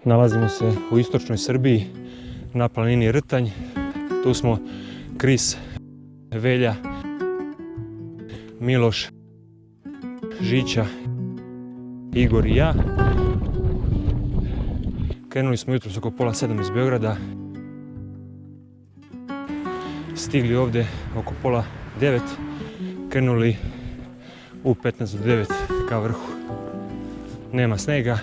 Nalazimo se u istočnoj Srbiji na planini Rtanj. Tu smo Kris, Velja, Miloš, Žića, Igor i ja. Krenuli smo jutros oko pola 7 iz Beograda. Stigli ovdje oko pola 9. Krenuli u 15 do 9 ka vrhu. Nema snega.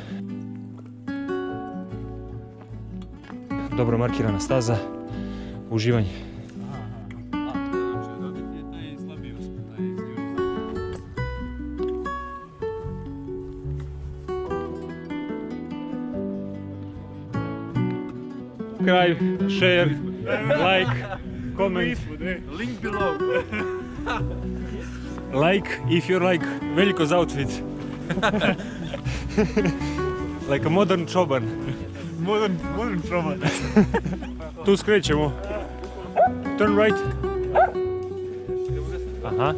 Dobro markirana staza. Uživanje. Subscribe, share, like, comment. Link below. Like if you like Veljko's outfit. Like a modern čoban. Modern čoban. Tu skrećemo. Turn right. Aha.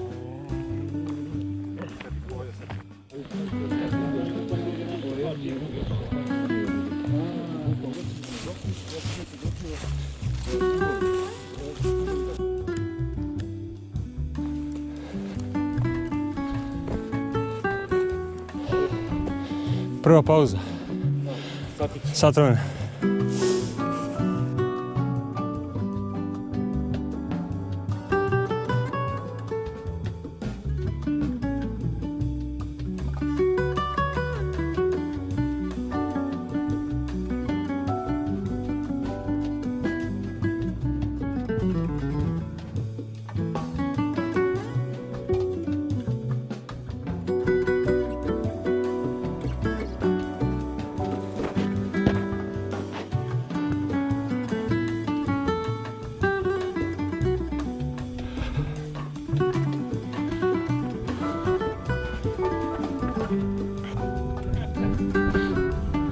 Prva pauza. Sat vremena.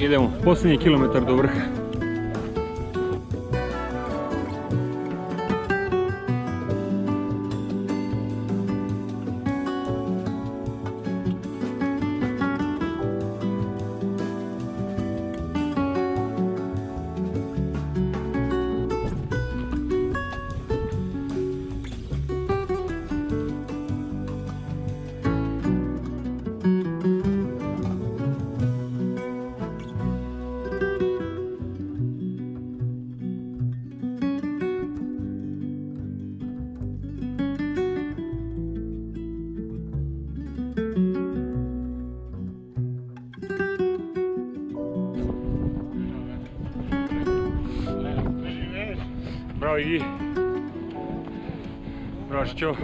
Idemo, posljednji kilometar do vrha. Bravo Igi. Bravo Šćo.